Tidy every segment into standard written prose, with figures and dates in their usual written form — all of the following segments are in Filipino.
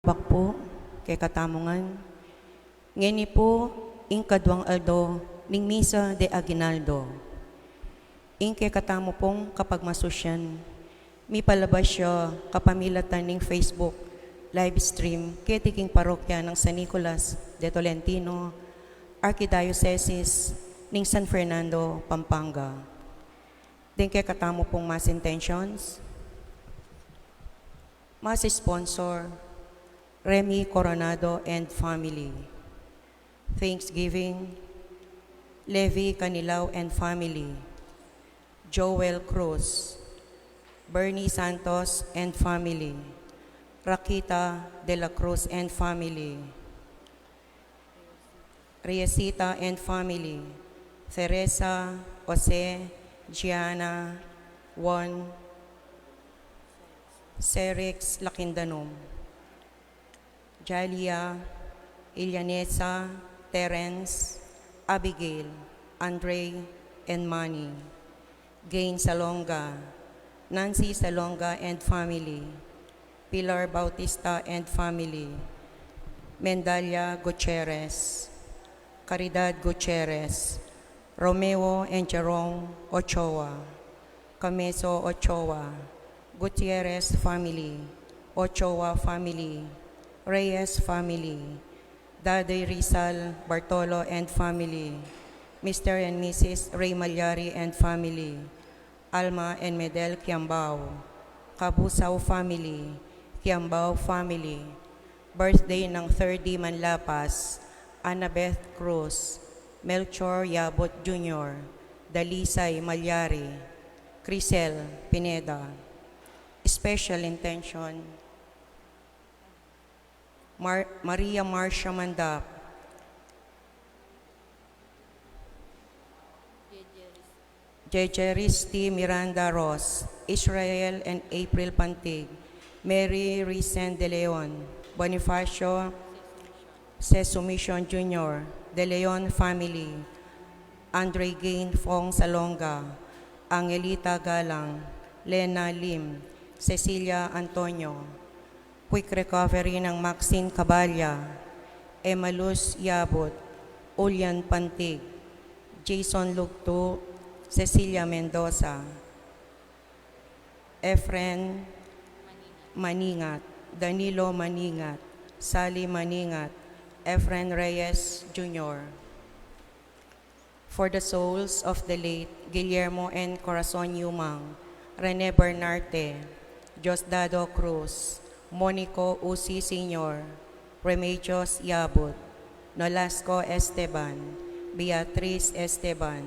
Mangpakpak po, kay Katamongan. Ngeni po, ing kadwang aldo, ning Misa de Aguinaldo. Ing kay katamo pong kapag masusyan, mi palabas siya kapamilatan ning Facebook live stream kay tiking parokya ng San Nicolas de Tolentino, Archdiocese ning San Fernando, Pampanga. Din kay katamo pong mass intentions, mass sponsor, Remy Coronado and family. Thanksgiving, Levi Canilao and family. Joel Cruz, Bernie Santos and family. Rakita de la Cruz and family. Riesita and family. Teresa, Jose, Gianna, Juan, Serix Lakindanom. Jalia, Ilianesa, Terence, Abigail, Andre, and Manny. Gain Salonga, Nancy Salonga and family. Pilar Bautista and family. Mendalia Gutierrez, Caridad Gutierrez, Romeo and Jerome Ochoa, Cameso Ochoa, Gutierrez family, Ochoa family, Reyes family, Daday Rizal Bartolo and family, Mr. and Mrs. Ray Malyari and family, Alma and Medel Kiambao, Kabusao family, Kiambao family, birthday ng 3D Manlapas, Annabeth Cruz, Melchor Yabot Jr., Dalisay Malyari, Crisel Pineda. Special intention, Maria Marcia Mandap, Jejeristi Miranda Ross, Israel and April Pantig, Mary Risen de Leon, Bonifacio Sesumison Jr., De Leon family, Andre Gain Fong Salonga, Angelita Galang, Lena Lim, Cecilia Antonio, quick recovery ng Maxine Cabalya, Emalus Yabot, Ulian Pantig, Jason Lugto, Cecilia Mendoza, Efren Maningat, Danilo Maningat, Sally Maningat, Efren Reyes Jr. For the souls of the late Guillermo N. Corazon Yumang, Rene Bernarte, Diosdado Cruz, Monico Uzi Sr., Remedios Yabut, Nolasco Esteban, Beatriz Esteban,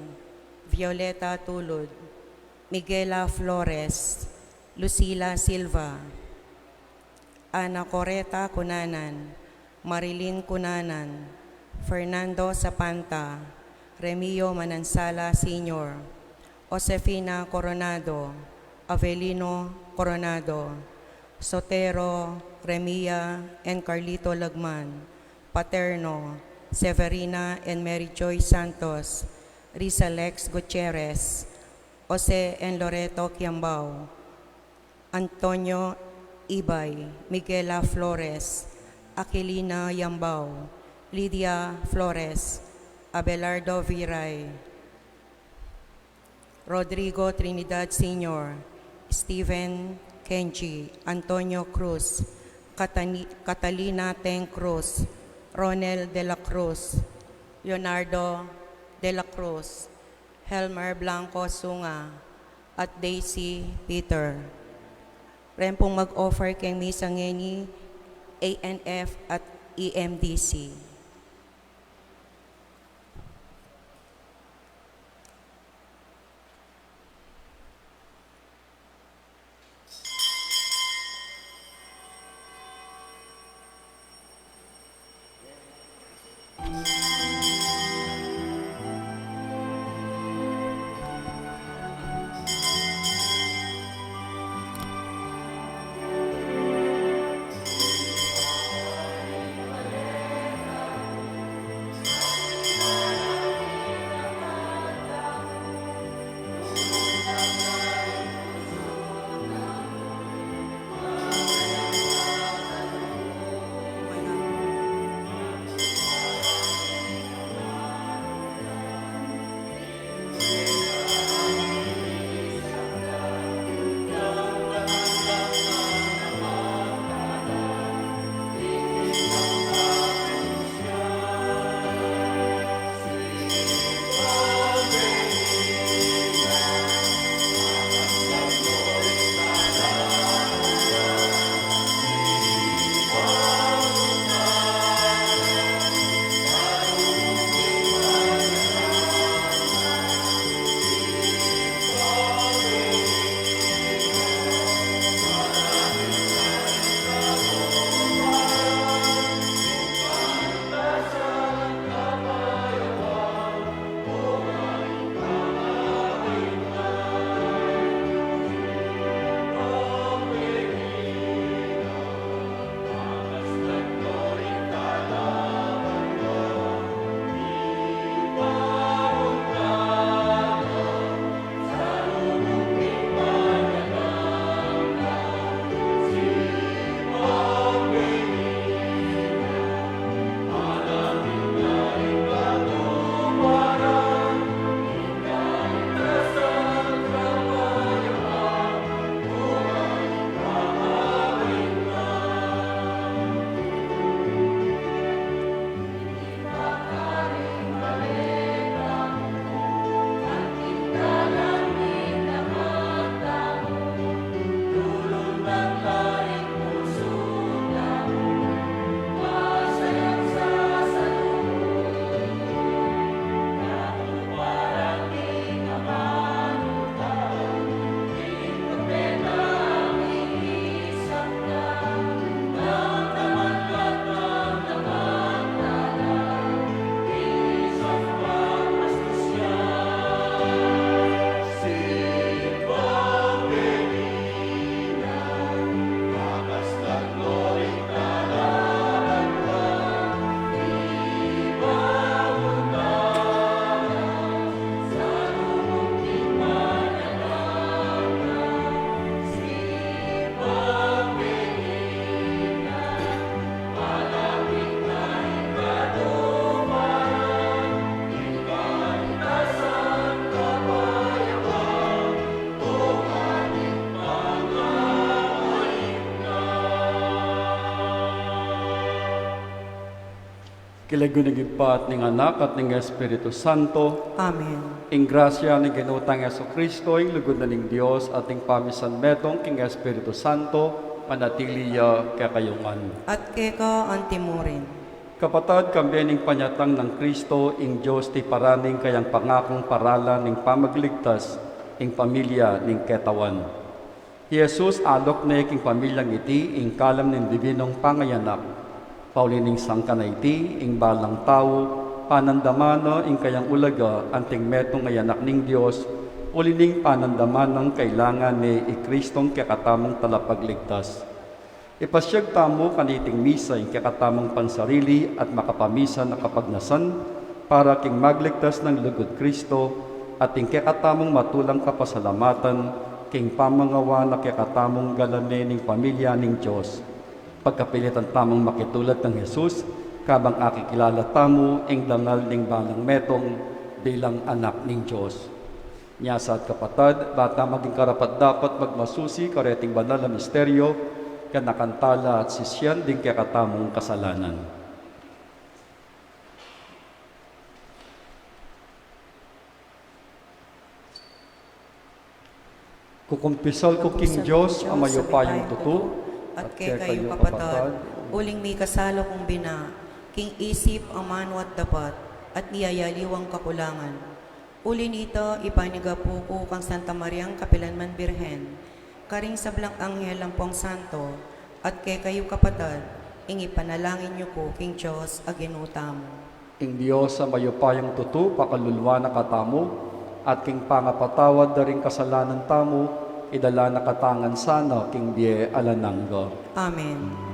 Violeta Tulud, Miguela Flores, Lucila Silva, Ana Coreta Cunanan, Marilyn Cunanan, Fernando Zapanta, Remio Manansala Sr., Josefina Coronado, Avelino Coronado, Sotero, Remia, and Carlito Lagman, Paterno, Severina and Mary Joy Santos, Rizalex Gutierrez, Jose and Loreto Kiambao, Antonio Ibay, Miguela Flores, Aquilina Yambao, Lydia Flores, Abelardo Viray, Rodrigo Trinidad Sr., Stephen Kenji, Antonio Cruz, Catalina Teng Cruz, Ronel de la Cruz, Leonardo de la Cruz, Helmer Blanco Sunga, at Daisy Peter. Ren pong mag-offer kay Misa Ngeni, ANF at EMDC. Kilagunigid ning anak at ning Espiritu Santo, Amen. ing grasya ni ginutang Yesu Kristo, ing lugod na ning Dios, at ing pamisan metong king Espiritu Santo, panatiliya kakayungan. At keka antimurin. Kapatad, kambiyaning panyatang ng Kristo, ing Diyos ti paraning kayang pangakong paralan ning pamagligtas, ing pamilya ning ketawan. Jesus alok na king pamilyang iti, ing kalam ning divinong pangayanak. Paulining sangka na iti, ing balang tao, panandamana ing kayang ulaga, anting metong ayanak ning Diyos, ulining panandaman ng kailangan ni Kristong kakatamong talapagligtas. Ipasyag tamo kaniting misa ing kakatamong pansarili at makapamisa na kapagnasan para king magligtas ng lugod Kristo at ing kakatamong matulang kapasalamatan king pamangawa na kakatamong galane ning pamilya ning Diyos. Pagkapilitan tamong makitulad ng Jesus, kabang akikilala tamo ing dangal ning balang metong bilang anak ning Diyos. Nyasa at kapatad, bata maging karapat dapat magmasusi kareting banal na misteryo, kanakantala at sisyan din kakatamong kasalanan. Kukumpisal ko king Diyos, amayo payong tuto, at kay kayo kapatad, uling may kasalo kong bina, king isip ang manwat dapat, at niyayaliwang kakulangan. Uli nito, ipaniga po ko kang Santa Mariang Kapilanman Birhen, karing sablang anghel ang pong santo, at kay kayo kapatad, ing ipanalangin niyo ko king Diyos aginutamo. Ing Diyos sa mayupayang tutu, pakalulwa na katamo, at king pangapatawad na rin kasalanan tamo, idala na katangan sana king die alanangga. Amen.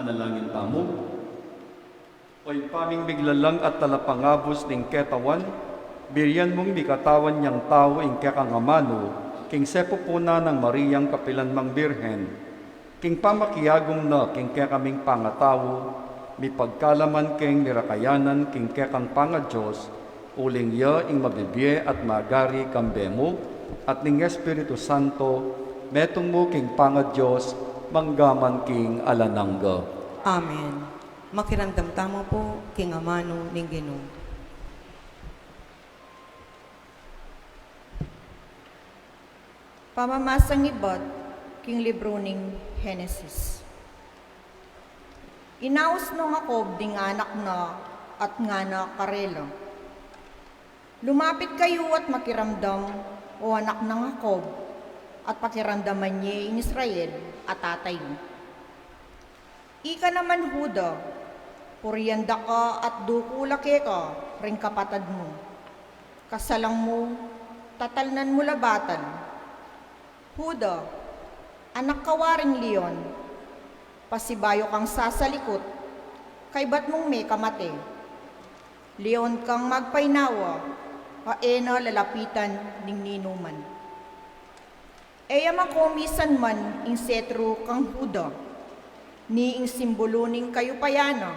Manalangin tamo. Oy paming biglalang at talapangabos ning ketawan, biriyan mong bikatawan niyang tao ing kekangamano, king sepo puna ng Mariyang Kapilan Mang Birhen, king pamakiyagong na king kekaming pangatawo, mi pagkalaman king nirakayanan king kekang pangadiyos, uling ya ing mabibye at magari kambemo, at ning Espiritu Santo, metong mo king pangadiyos, manggaman king alanangga. Amen. Makiramdam tamo po, king amano ning Ginoo. Pamamasang ibot, king libro ning Henesis. Inaos no Jacob ding anak na at nga na karelo. Lumapit kayo at makiramdam o anak ng Jacob at pakiramdaman niya in Israel at tatay mo. Ika naman Huda, puryanda ka at dukulake ka ring kapatad mo. Kasalang mo, tatalnan mo labatan. Huda, anak kawaring leon, pasibayo kang sasalikot, kay ba't mong may kamate. Leon kang magpainawa, kaena lalapitan ning ninuman. Eya makomisan man ing setro kang Huda, ni ing simbolo ning kayupayana,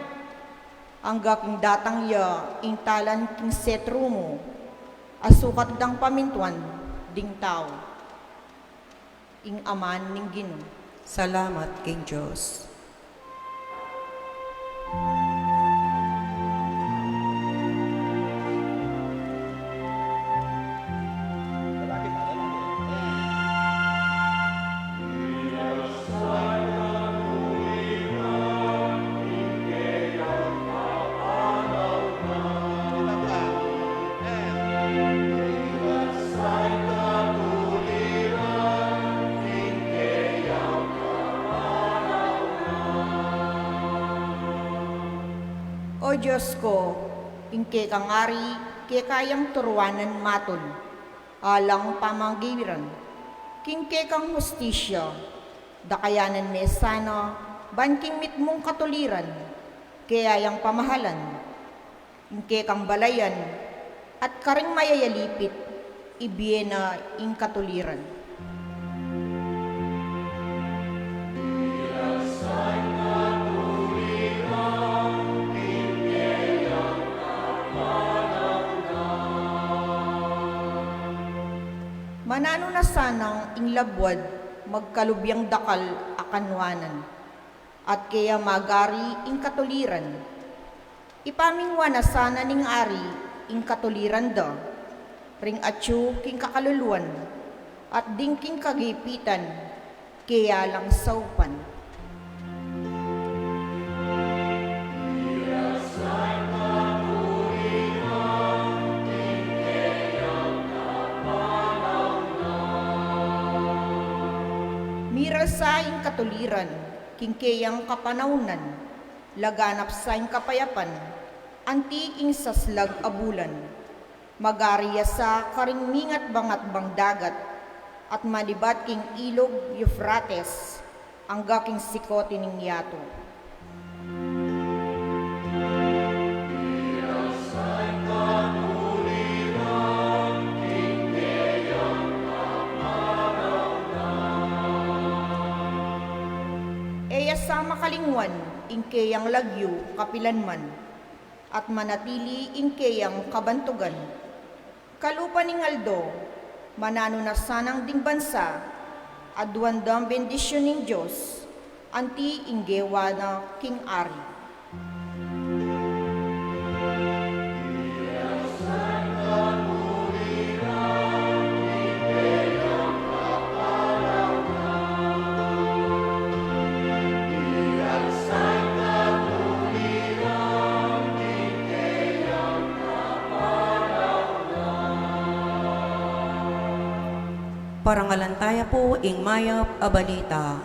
angga king datang ya ing talan king setro mo, asukat dang pamintuan ding tao, ing aman ning Ginoo. Salamat, King Diyos. O Diyos ko, ingke kang ari, ke kayang turuanan maton, alang pamanggiran, kingke kang hustisya, dakayanan me sana, banking mit mong katuliran, kayang pamahalan, ingke kang balayan, at karing mayayalipit, ibiyena ing katuliran. Manano na sanang ing labwad, magkalubyang dakal akanwanan, at kaya magari ing katuliran. Ipamingwa na sana ning ari ing katuliran da, ring atyo king kakaluluan, at ding king kagipitan, kaya lang saupan. Mira sa ing katuliran, kingkeyang kapanaunan, laganap sa ing kapayapan, anti ing saslag abulan, magariya sa karingmingat bangat bang dagat, at malibat king ilog Euphrates, angga king sikotin ning yato. Sa makalingwan, ingkeyang lagyo, kapilanman, at manatili ingkeyang kabantugan. Kalupa ni Aldo, manano na sanang ding bansa, adwandang bendisyon ng Diyos, anti inggewa na king ari. Parangalantaya po ing mayap a balita.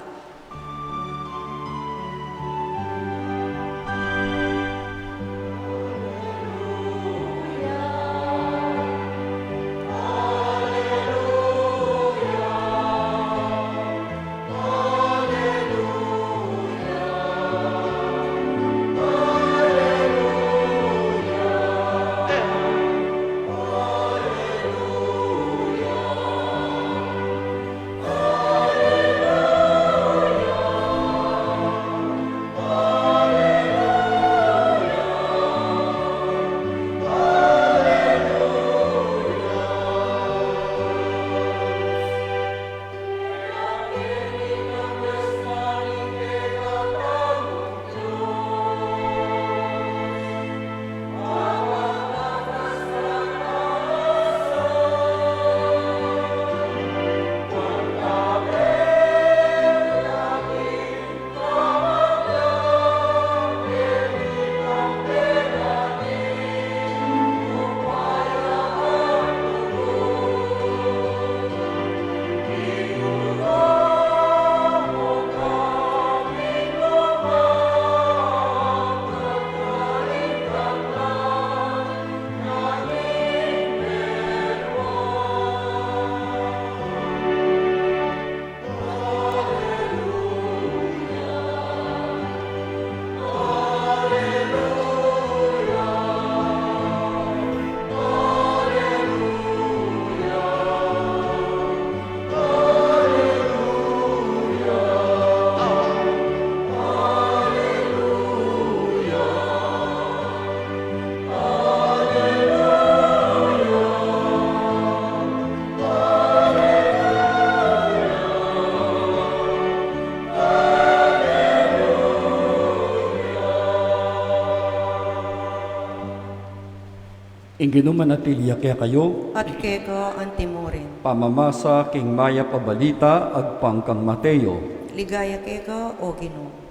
Inginumanatilia kaya kayo, at keka antimurin. pamamasa king maya pabalita, agpang kang Mateo. Ligaya keka o Ginoo.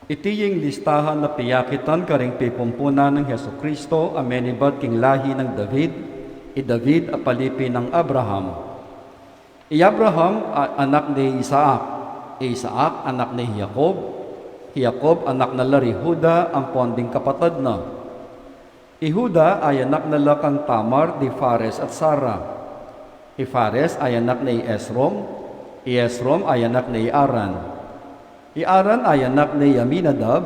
Itiying listahan na piyakitan karing pipumpunan ng Heso Kristo, amenibad king lahi ng David, David apalipi ng Abraham. Abraham anak ni Isaac, Isaac anak ni Jacob, Jacob anak na Lari Huda, ang ponding kapatid na. Ihuda ay anak na lakang Tamar di Fares at Sara. Fares ay anak ni Esrom, Esrom ay anak ni Aran. Aran ay anak ni Aminadab,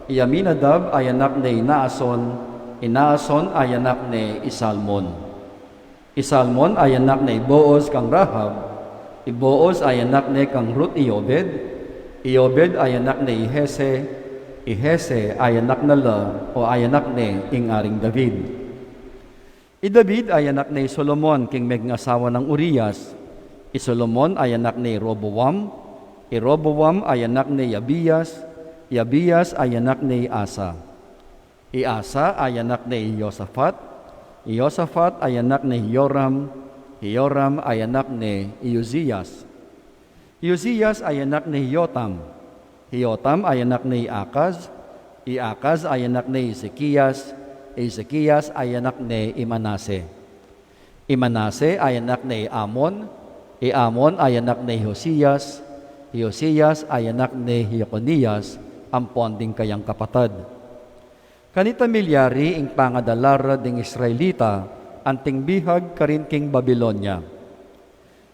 Aminadab ay anak ni Naason, Naason ay anak ni Isalmon. Isalmon ay anak ni Boaz kang Rahab, Boaz ay anak ni kang Ruth Iobed, Iobed ay anak ni Ihese, Ihese ay anak na La o ay anak ni Ingaring David. David ay anak ni Solomon king megngasawa ng Urias, Solomon ay anak ni Roboam, Roboam ay anak ni Abiyas, Abiyas ay anak ni Asa, Asa ay anak ni Yosafat, Yosafat ay anak ni Yoram, Yoram ay anak ni Uzzias, Uzzias ay anak ni Yotam, Yotam ay anak ni Akaz, Akaz ay anak ni Ezekias, Ezekias ay anak ni Imanase, Imanase ay anak ni Amon, Amon ay anak ni Hosiyas, Hosiyas ay anak ni Jeconias, ang ponding kayang kapatid. Kanita milyari ing pangadalara ding Israelita, anting bihag karin king Babilonya.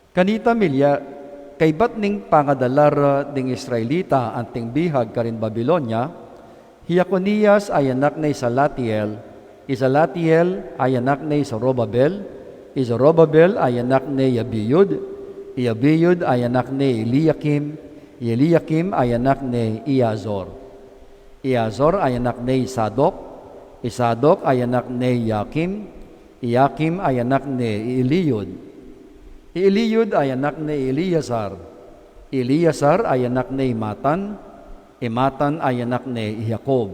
Kanita kay bat ning pangadalara ding Israelita, anting bihag karin Babilonya, Jeconias ay anak ni Salatiel, Salatiel ay anak ni Zorobabel, Zorobabel ay anak ni Abiyud, Abiyud ay anak ni Eliakim, Eliakim ay anak ni Iazor, Iazor ay anak ni Sadok, Sadok ay anak ni Yakim, Yakim ay anak ni Eliud, Eliud ay anak ni Eliasar, Eliasar ay anak ni Matan, Matan ay anak ni Jacob,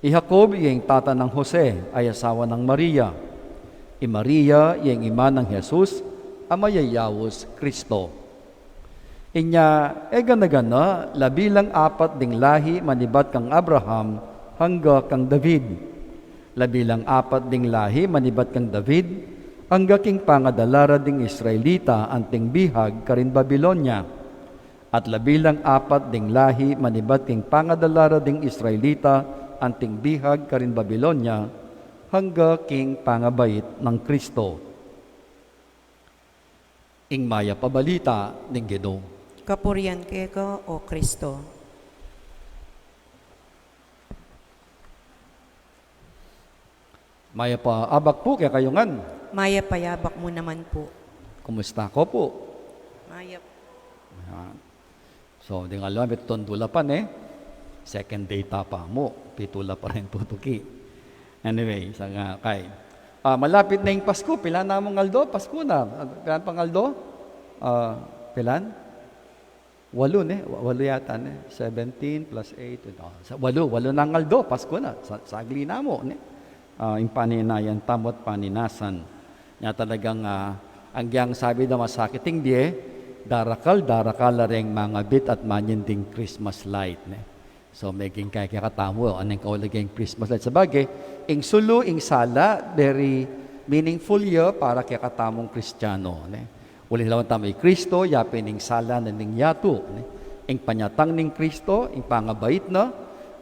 Jacob yung tata ng Jose ay asawa ng Maria, Maria yung ima ng Jesus, amayayawos Kristo. Inya, gana-gana, labilang apat ding lahi manibat kang Abraham hangga kang David. Labilang apat ding lahi manibat kang David, hangga king pangadalara ding Israelita anting bihag karin Babilonya. At labilang apat ding lahi manibat king pangadalara ding Israelita anting bihag karin Babilonya, hangga king pangabait ng Kristo. Ing maya pabalita ning Ginoo. Kapurian keka o Kristo. Maya pa abak po kaya kayungan. Maya payabak mo naman po. Kumusta ko po? Maya. So, di nga alam, tondula pa second data pa mo, pitula pa rin tutuki. Anyway, sa nga kay. Malapit na yung Pasko, pilan na mong Aldo? Pasko na. Pilan pang Aldo? Pilan? 8 8 yata 17 plus 8. 8 na ang Aldo, Pasko na. Sagli na mo. Yung paninayan, tamot paninasan. Nga talagang, ang giyang sabi na masakiting diye, darakal la ring mga bit at manyending Christmas light. So, maging kaya katamo, anong kaulaging Christmas light. Sa bagay, ing sulu, ing sala, very meaningful year para kaya katamong Kristiyano. Uli lawan tamay Kristo, yapin ing sala na ning yato. Ing panyatang ning Kristo, ing pangabait na,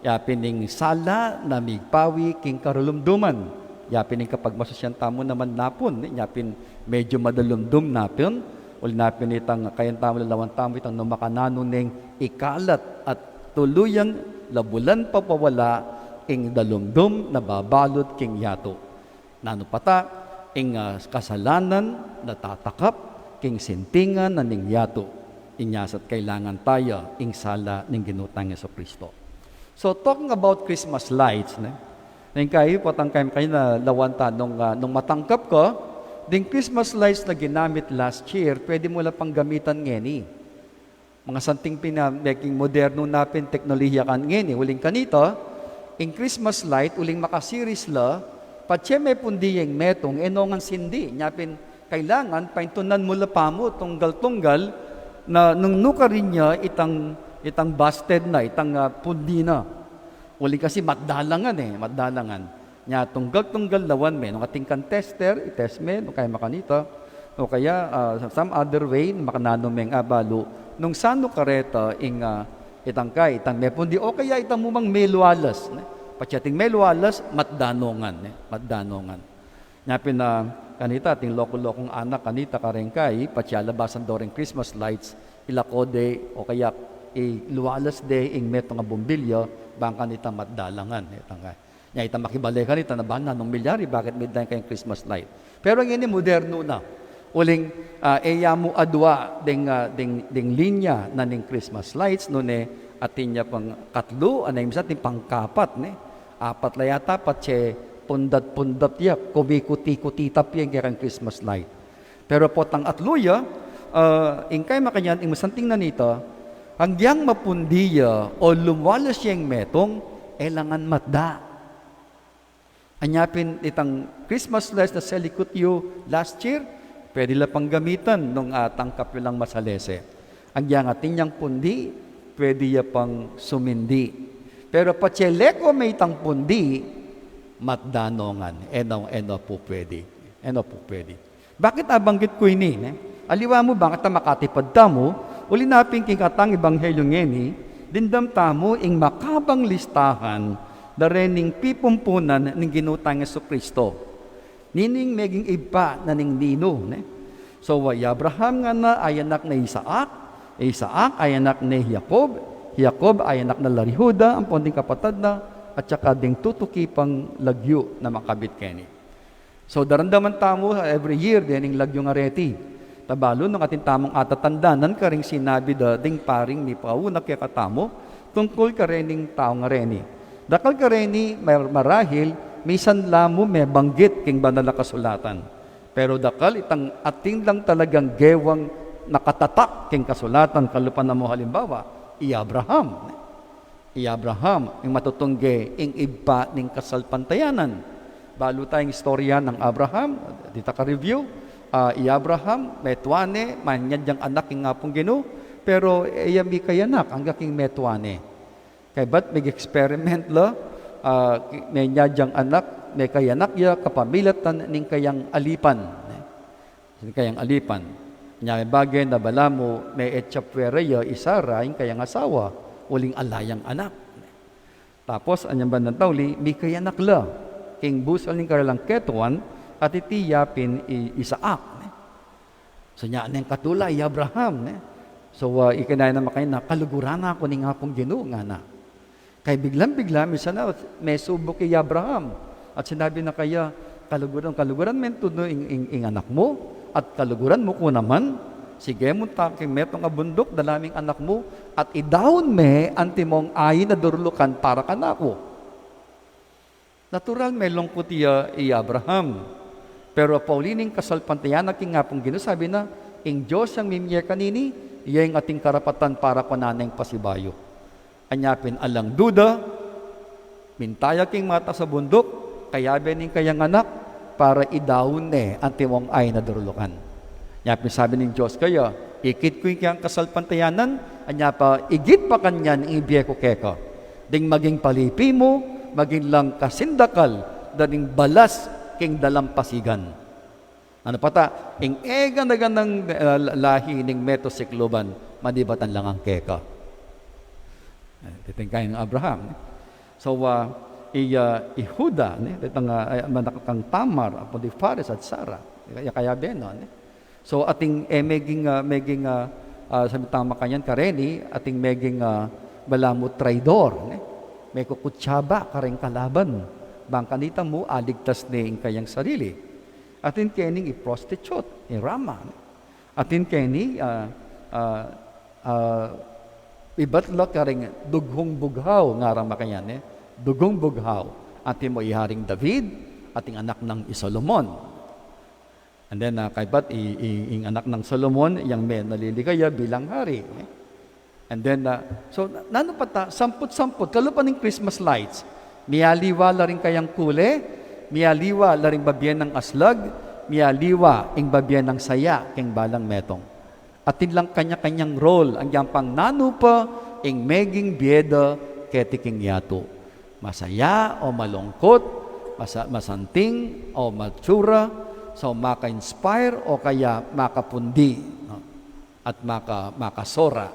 yapin ing sala na migpawi king karulumduman. Yapin ing kapag masusyan tamo naman napon, yapin medyo madalumdum napon, uli napin itang kayan tamo lawan tamo itang numakanano ning ikalat at tuluyang labulan papawala ing dalumdum na babalot king yato. Nano pata, ing kasalanan na tatakap king sintingan na ning yato. Inyasat kailangan tayo ing sala ning ginutang Yesu Kristo. So talking about Christmas lights, nang kayo potang kayo na lawanta nung matangkap ko, ding Christmas lights na ginamit last year, pwede mo lang pang gamitan ngeni. Mga santing making moderno napin teknolohiya kan ngeni, uling kanito, in Christmas light, uling makasiris la, patse may pundiyeng metong, enongan sindi, nyapin kailangan, paintunan mo la pa mo, tunggal-tunggal, na nung nuka rin niya, itang busted na, itang pundi na. Uli kasi matdalangan. Nya tunggal-tunggal lawan me, nung ating kan tester, itest me, nung kaya makanita, o kaya some other way, makanano meng abalo, nung sano kareta, itang may pundi, o kaya itang mumang melualas. Patyating melualas, matdanongan. Nya kanita, ating loko-lokong anak, kanita karengkay, patyalabasan do rin Christmas lights, ilakode, o kaya lualas de ing meto nga bombilyo, bang kanita matdalangan. Nya ita makibalik kanita na bana nung milyari, bakit midline kayong Christmas light? Pero ang ini moderno na. Uling eya mo adwa ding linya na ning Christmas lights no ne atin niya pang katlo anay misat ni pangkapat ne. Apat layata patse pundat ya kumikuti-kuti tapyeng kayang Christmas light. Pero potang atluya ingkay makanyan ing masanting na nito hanggang mapundiya o lumwalas siyang metong elangan matda. Anyapin itang Christmas lights na selikut yu last year, pwede la pang gamitan nung tangkap yu lang masalese. Ang yang atin yang pundi, pwede ya pang sumindi. Pero patseleko may itang pundi, matdanongan. Eno po pwede. Bakit abanggit ko ini? Aliwa mo bakit makatipad tamo, uli naping kikatang ebanghelyo ngeni, dindam tamo ing makabang listahan darening pipumpunan ng ginutang Jesucristo. Nining meging iba na ning nino. So, Abraham nga na ay anak na Isaac ay anak ni Jacob ay anak na Larihuda, ang ponding kapatad na, at saka ding tutuki pang lagyo na makabit keni. So, darandaman tamo every year din yung lagyo nga reti. Tabalo ng ating tamong atatandanan karing sinabi ding paring ni Pauna kaya katamo tungkol karening tao nga reni. Dakal kareni marahil misan lamo may banggit king banal na kasulatan. Pero dakal itang ating lang talagang gewang nakatatak king kasulatan kalupan na mo halimbawa Abraham yung matutungge ing iba ning kasalpantayanan. Balo tayong istorya ng Abraham, dita ka review. Abraham metwane manyadyang anak ing ngapong Ginoo, pero iyami kayanak ang gaking metwane. Kaya ba't may experiment la, may nyadyang anak, may kayanak ya, kapamilatan ning kayang alipan. Nya bagay na bala mo, may etchapwera ya, isara, yung kayang asawa, uling alayang anak. Tapos, anyang bandang tawli, may kayanak la, king busal ning karalang ketuan, at itiyapin Isaac. So, nya nang katulay, Abraham. So, ikinaya na makain na, kaluguran ako ning hapong Ginoo nga na. Kaya biglang-bigla, misa na, may subok kay Abraham. At sinabi na kaya, kaluguran men tuno ing anak mo, at kaluguran mo ko naman, sige mo taking metong abundok, dalaming anak mo, at idawon me, anti mong ayin na durulukan para kanako. Natural, may lungkot iya Abraham. Pero paulining kasalpantayan, naking nga pong sabi na, ing Diyos ang mimye kanini, iya yung ating karapatan para kunaneng pasibayo. Anyapin alang duda, mintaya king mata sa bundok, kaya bening kayang anak, para idawon anti mong ay na durulukan. Anyapin sabi ng Diyos kaya, ikit ko yung kayang kasalpantayanan, anyapa, igit pa kanyan ang ibiye ko keka. Ding maging palipi mo, maging lang kasindakal, daning balas king dalampasigan. Ano pata, ing ega na ganang lahi ning metosikloban, madibatan lang ang keka. Titingkay ng Abraham. So, Ihuda, manakang Tamar, upon the Fares at Sarah, kaya benon. So, ating meging sabi tama kanyan kareni, ating meging balamut traidor, may kukutsaba kareng kalaban, bang kanita mo aligtas ni kayang sarili. Atin kening i-prostitute, i-rama. Atin keni Ibatla ka rin dughong bughaw nga rang makayan Dugong bughaw. Ati mo iharing David, ating anak ng Solomon. And then, kaibat, ing anak ng Solomon, yang may naliligaya bilang hari. And then, so, nano pa ta, samput-samput, kalupan ng Christmas lights. Miyaliwa la rin kayang kule, miyaliwa la rin babyan ng aslag, miyaliwa ing babyan ng saya, king balang metong. Atin lang kanya-kanyang role, ang yampang nano pa, ing meging bieda, ketiking yato. Masaya o malungkot, masanting o matsura, so maka-inspire o kaya makapundi, no? At makasora.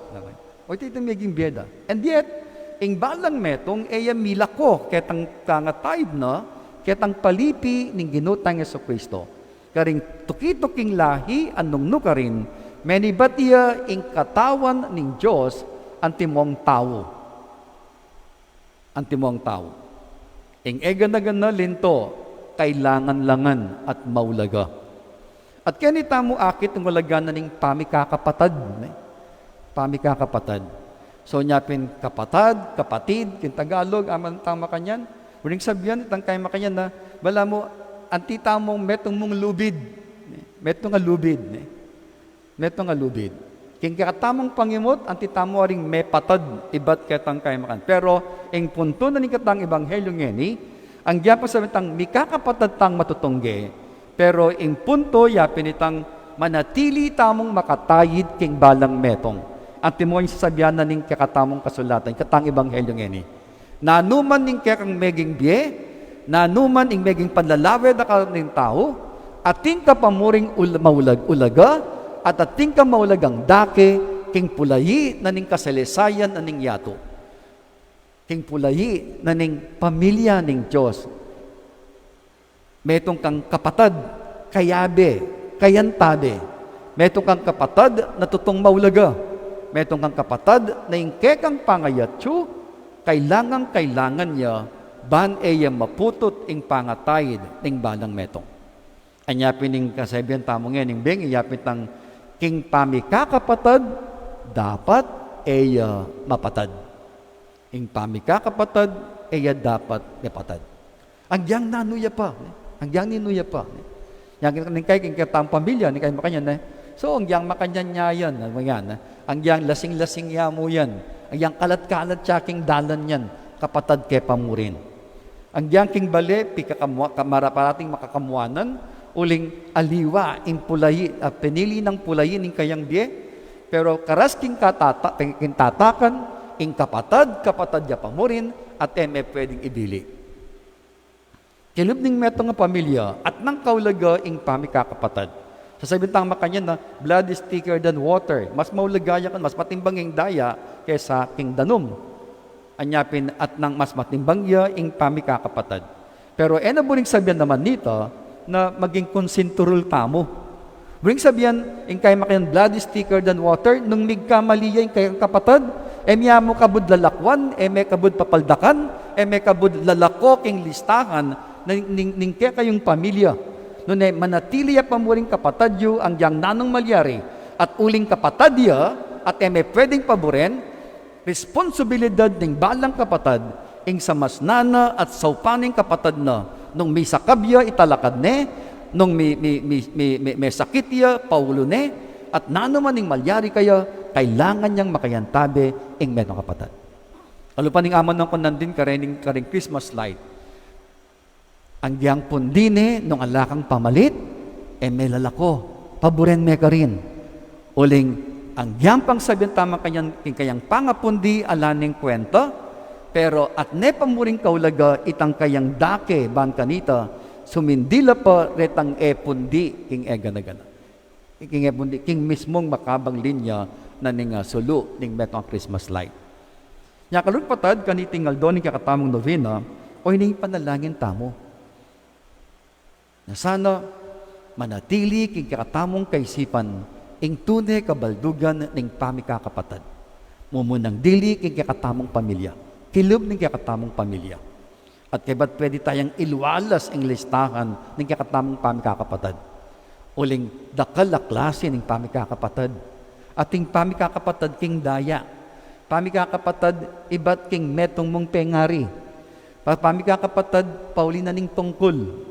O ito maging biyeda. And yet, ing balang metong, eya milako, ketang tangatayb na, ketang palipi ning ginutang Yesu Kristo. Karing tuki-tuking lahi, anong nukarin, menibatiya ing katawan ning Diyos, antimong tao. Antimong tao. Ing egana-gana linto, kailangan-langan at maulaga. At kanita mo akit ng walaganan ng pamikakapatad. Pamikakapatad. So nyapin kapatad, kapatid, kin Tagalog, aman tama kanyan. Uling sabihan, itang kay makanyan na, bala mo, antita mong metong mong lubid. Metong nga lubid. Metong nga lubid. King katamong pangimot, antita mo ring may patad, ibat ketang kay makan. Pero, ing punto na ni katang ebanghelyo ngeni, ang diya pa sa mitang mikakapatad tang matutungge, pero ing punto yapin itang manatili tamong makatayid king balang metong. Ang timo yung sasabihan na ning kakatamong kasulatan, katang ebanghelyo ngeni. Nanuman ning kekang meging biye, nanuman ing meging panlalawed na kaning tao, ating kapamuring maulag-ulaga, at ating ka maulagang dake, king pulayi na ning kasalisayan na ning yato. King pulayi na ning pamilya ning Diyos. Metong kang kapatad, kayabe, kayantabe. Metong kang kapatad na tutong maulaga. Metong kang kapatad na ingkekang pangayatsu, kailangan niya, ban eya maputot ing pangatayid ning balang metong. Anyapin ning kasabihan tamo nga ning beng, iyapin tang king pamikakapatad, dapat eya mapatad. Ing pamikakapatad, eya dapat mapatad. Ang diyang nanuya pa. Ang diyang ninuya pa. Yang kay king katang pamilya, ni kay makanyan so, ang diyang makanyan niya yan. Ang diyang lasing-lasing ya mo yan. Ang diyang kalat-kalat siya dalan yan. Kapatad kay pamurin. Ang diyang king bale, parating makakamuanan, uling aliwa, ing pulayi, pinili ng pulayi ning kayang biye, pero karas king tatakan, ing kapatad ya pamurin, at eme pwedeng ibili. Kilub ning meto nga pamilya, at nang kaulaga ing pamikakapatad. Sasabihin tang makanyan na, blood is thicker than water. Mas maulagaya kan, mas matimbang ing daya, kaysa king danom. Anyapin, at nang mas matimbang ya ing pamikakapatad. Pero buring sabihan naman nito, na maging konsinturul tamo. Buring sabihan, ing kay makanyan, blood is thicker than water, nung migkamaliya ing kayang kapatad, miya mo kabud lalakwan, may kabud papaldakan, may kabud lalako king listahan, ning kaya kayong pamilya. Noon manatili ya pamuring kapatadyo ang diyang nanong malyari, at uling kapatadya, at may pwedeng paboren, responsibilidad ng balang kapatad, ing sa mas nana at saupaning kapatad na, nung may sakabya italakad ne, nung may sakit ya paulo ne, at nanuman ning malyari kaya, kailangan niyang makayantabe ing metong kapatad. Alupan ning amon ng kunandin karing Christmas light. Ang diyang pundine nung alakang pamalit, may lalako, paboren me ka rin. Uling, ang diyang pang sabihin tama kayang pangapundi alaning kwenta, pero at ne pamuring kaulaga itang kayang dake ban kanita, sumindila pa retang pundi king gana-gana. King pundi, king mismong makabang linya na ning sulu ning metong Christmas light. Nya kalun patad kanitingal doon ning kakatamong novena, o ning panalangin tamo. Na sana manatili king kakatamong kaisipan ing tunay kabaldugan ning pamikakapatad. Mumunang dili king kakatamong pamilya. Kilub ning kakatamong pamilya. At kay ba't pwede tayang ilwalas ang listahan ng kakatamong pamikakapatad. Uling dakal na klase ng pamikakapatad. Ating pamikakapatad king daya. Pamikakapatad, ibat king metong mong pengari. Pamikakapatad, Paulina ning tungkol.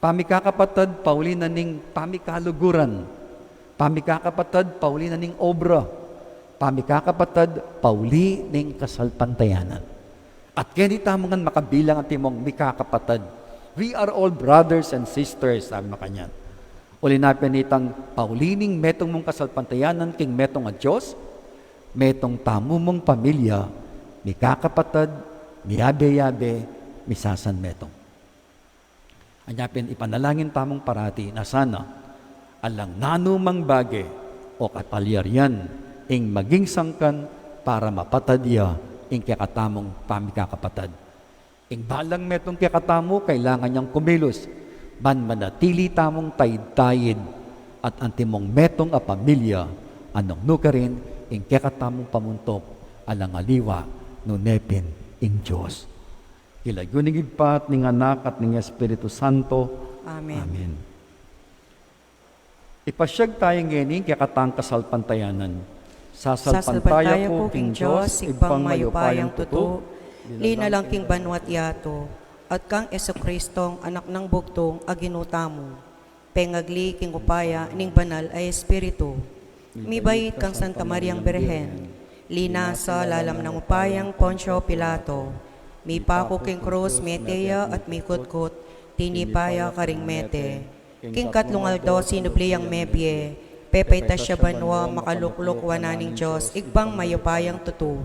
Pamikakapatad, Paulina ning pamikaluguran. Pamikakapatad, Paulina ning obra. Pamikakapatad, Pauli ning kasalpantayanan. At kaya di tamangan makabilang ang timong mikakapatad. We are all brothers and sisters, sabi makanyan. Ulinapin nitang Paulining metong mong kasalpantayanan king metong a Diyos, metong tamo mong pamilya, mikakapatad, miyabe-yabe, misasan metong. Anyapin, ipanalangin tamong parati na sana alang nanumang bagay o kapalyarian ing maging sangkan para mapatadya ing kakatamong pamikakapatad. Ing balang metong kakatamo, kailangan niyang kumilos, ban manatili tamong tayid-tayid at antimong metong a pamilya, anong nukarin ing kakatamong pamuntok alang aliwa no nepin ing Diyos. Ilaguning igpat ning anak at ning Espiritu Santo. Amen. Amen. Ipasyag tayo ngayon kakatang kasalpantayanan. Sasalpantaya ko king Diyos, igpang mayupayang tuto, lina lang king banwat yato, at kang Esokristong anak ng bugtong aginutamo, pengagli king upaya ning banal ay Espiritu, mibait kang Santa Mariang Berhen, lina sa lalam ng upayang Poncio Pilato, mi pako king krus meteya at mi kutkut, tinipaya karing mete, king katlungaldo sinubliyang mebye, pepay tasya banwa makaluklok wananing Diyos, igbang mayupayang tutu.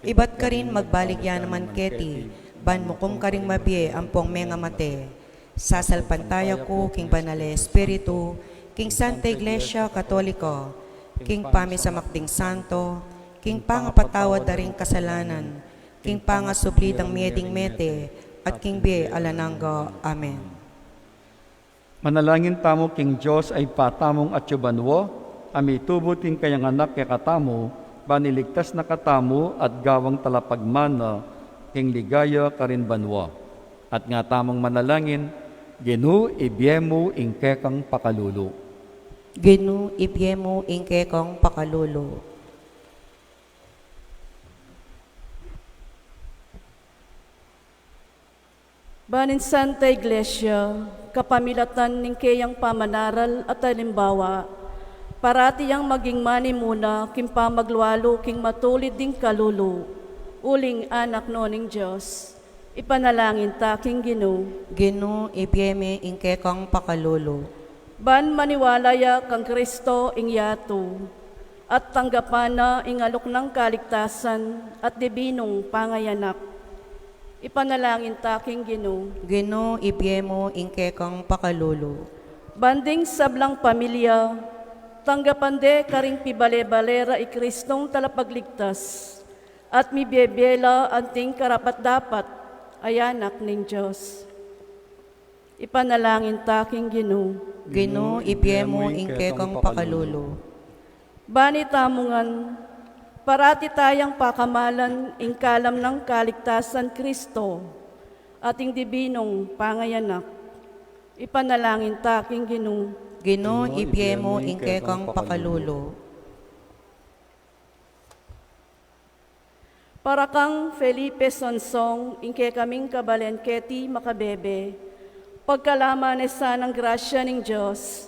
Ibat ka rin magbaligya naman keti, ban mukum ka rin mabye ampong menga mate. Sasalpantaya ko king banale Espiritu, king Santa Iglesia Katolika, king pami sa makding santo, king pangapatawad da ring kasalanan, king pangasubli ang mieding mete, at king bie alananga. Amen. Manalangin tamo king Diyos ay patamong at yubanwo, ami tubutin kayang anak kay katamo, baniligtas na katamo at gawang talapagmana, king ligaya karin banwa. At nga tamong manalangin, genu ibyemo ingkekang pakalulo. Ginu ibyemo ingkekong pakalulo. Banin Santa Iglesia, kapamilatan ning kayang pamanaral at halimbawa, parati yang maging manimuna, king pamaglualo, king matulid ding kalulu, uling anak noning Diyos, ipanalangin ta king Ginu. Ginu ibyeme ingkekong pakalulo. Ban maniwalaya kang Kristo ing yato, at tanggapan na ing alok ng kaligtasan at dibinong pangayanak. Ipanalangin ta king Ginu. Ginu ibyemo ingkekong pakalulo. Banding sablang pamilya, tanggapan de karing pibale-balera i Kristong talapagligtas, at mibiyebela anting karapat-dapat ay anak ning Diyos. Ipanalangin ta king Ginu. Ginu ibyemo ingkekong pakalulo. Bani tamungan, parati tayang pakamalan ing kalam ng kaligtasan Kristo, ating dibinong pangayanak. Ipanalangin ta king Ginu. Ginu ibyemo ingkekong pakalulo. Para kang Felipe Sonsong, ingke kaming kabalenketi makabebe, pagkalaman ni sanang grasya ning Diyos,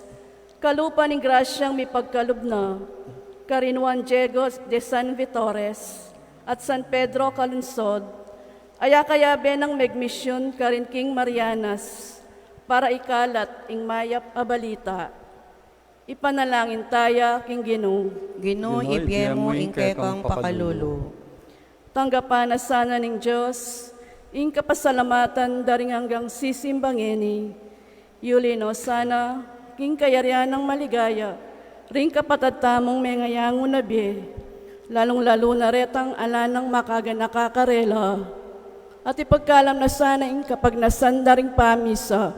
kalupa ning grasyang mi pagkalubna, Karinuan Diego de San Vitores at San Pedro Calunsod, ayakayabe ng megmisyon karin King Marianas, para ikalat ing mayap a balita. Ipanalangin taya king Ginu. Ginu ibyemo ingkekong pakalulo. Tanggapan na sana ning Diyos, ing kapasalamatan daring hanggang sisimbangeni, yulino sana, king kayarian ng maligaya, ring kapatad tamong may ngayango na biye, lalong-lalo na retang alanang makaga nakakarela, at ipagkalam na sana ing kapag nasandaring pamisa,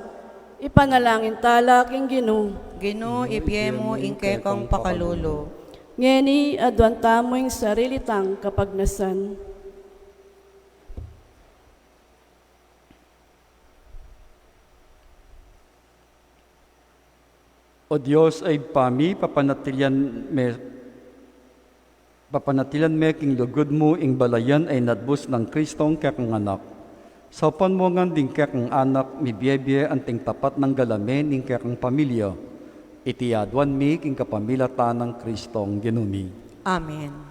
ipanalangin tala king Ginu. Ginu ibyemo ingkekong pakalulo. Ngeni adwan tamo ing sarilitang kapagnasan. O Diyos ay pami, papanatilian Papanatilan me king lugod mo ing balayan ay nadbus ng Kristong kekang anak. Sa panmongan din kekang anak, mibiyebye anting tapat ng galame ning kekang pamilya. Itiyadwan mi king kapamilata ng Kristong ginuni. Amen.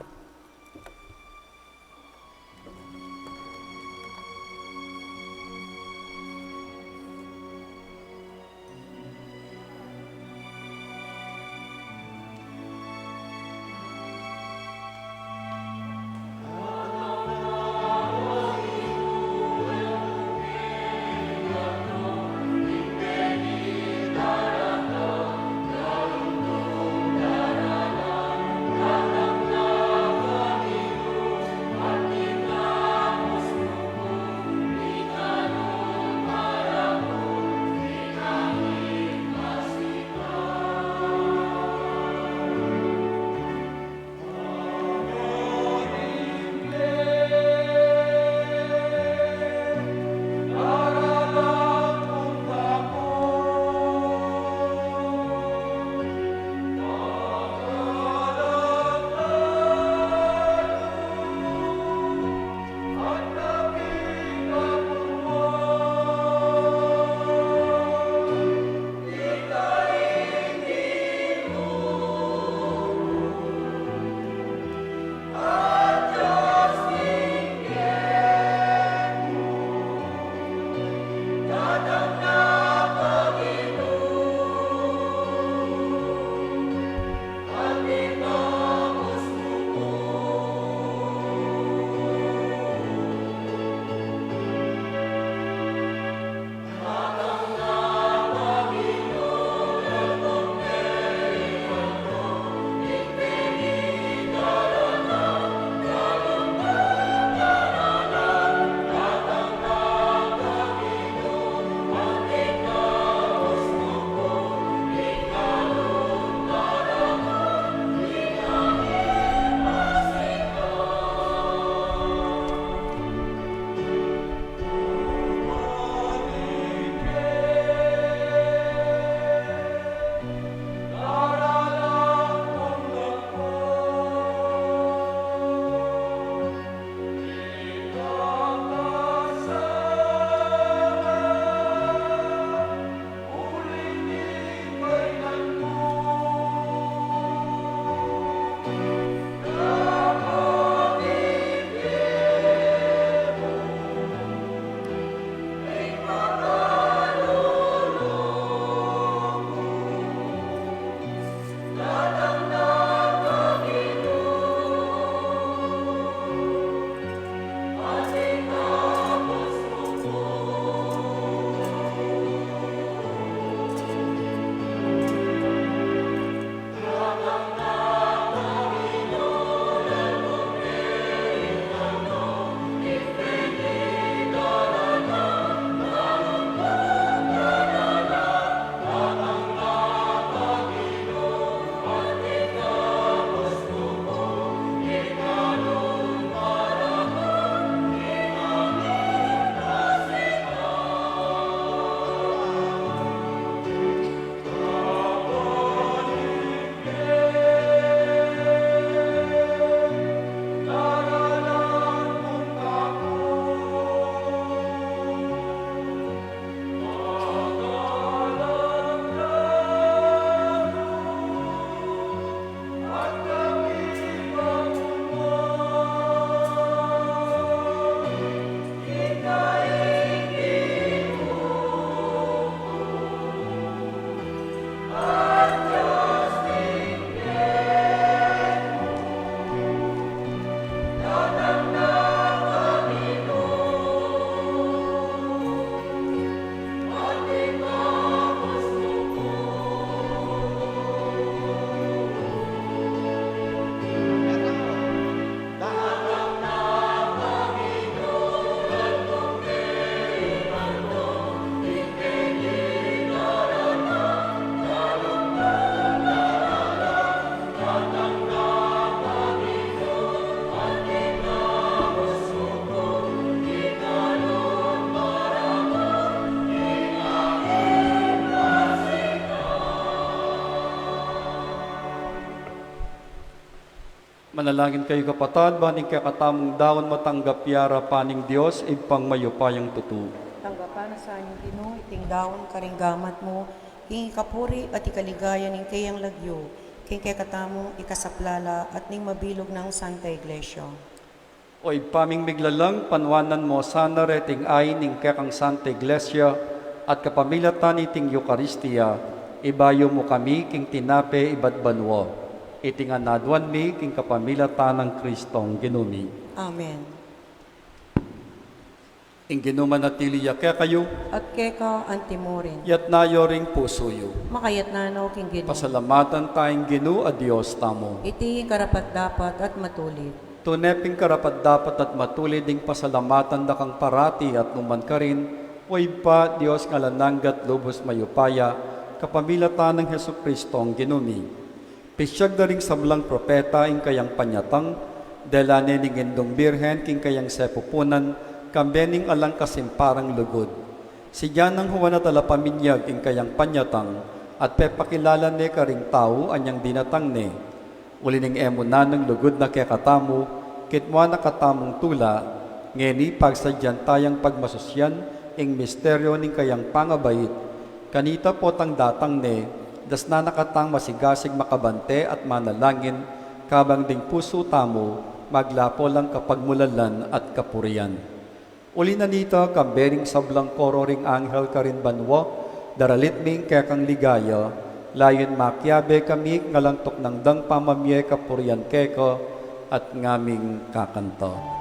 Manalangin kayo kapatad, baning kaya katamong daon matanggap yara paning Diyos, ipang mayupayang tutu. Tanggapan sa inyong Ginoo, iting daon karinggamat mo, hingi kapuri at ikaligaya ning kayang lagyo, king kay katamong ikasaplala at ning mabilog ng Santa Iglesia. O ipaming miglalang panwanan mo sana reting ay ning kekang Santa Iglesia at kapamilatan iting Eucharistia, ibayo mo kami king tinape ibadbanwo. Itingan nadwan mi king kapamilatan ng Kristong ginumi. Amen. Ing ginuman at tiliya kaya kayo, At keka antimorin, yat nayo ring pusoyo. makayat nanaw king Ginoo. Pasalamatan tayong Ginu a Diyos tamo. Iti karapat dapat at matulid. Tuneping karapat dapat at matulid ding pasalamatan da kang parati at numan ka rin, way pa Diyos nga lananggat lubos mayupaya, kapamilatan ng Heso Kristong ginumi. Pisyag da ring sablang propeta ing kayang panyatang, delane ning indong birhen king kayang sepupunan, kambening alang kasimparang lugod. Si Janang Juan at alapaminyag ing kayang panyatang, at pepakilala ne karing tao anyang dinatang ne. Ulining emo na ng lugod na kaya katamu, kitwa na katamong tula, ngeni pagsadyan tayang pagmasusyan, ing misteryo ning kayang pangabait, kanita po tang datang ne, das na nakatang masigasig makabante at manalangin, kabang ding puso tamo, maglapo lang kapagmulalan at kapurian. Uli na nito, kambering sablang koro ring anghel karin banwo, daralit ming kekang ligaya, layon makyabe kami ngalantok ng dang pamamye kapurian keko, at ngaming kakanto.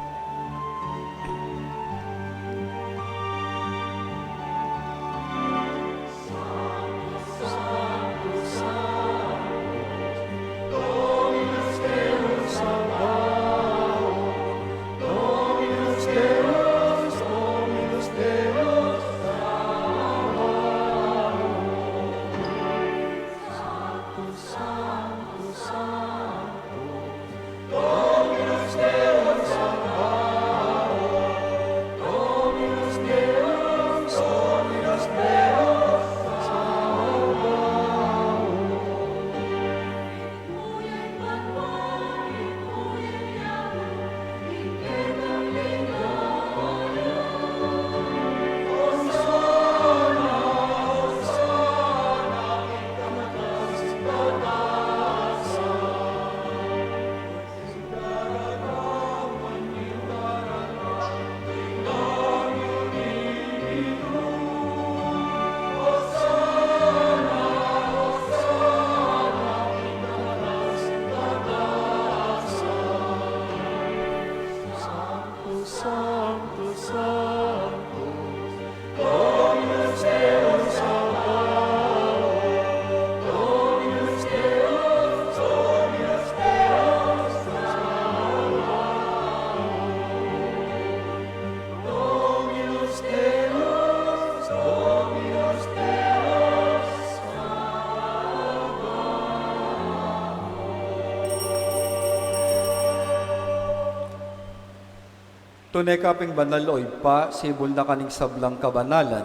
Tunay kaping banal o ipa, sibol na kaning sablang kabanalan.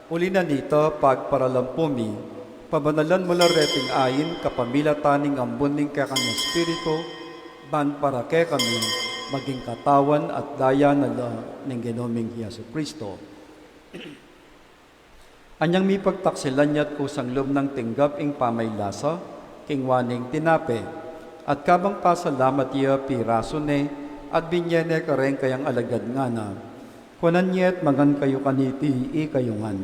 Uli na nito, pagparalampumi, pabanalan mo reting ayin, kapamilataning ambuning kakang espiritu, ban para ke kami, maging katawan at daya na ng ginoming Yesu Kristo. Anyang mi pagtaksilan niya't kusang loob ng tinggap ing pamaylasa, king waning tinape, at kabang pasalamat iya piraso ne, at binyene ka rin kayang alagad nga na, kunan niyet magan kayo kaniti ikayungan,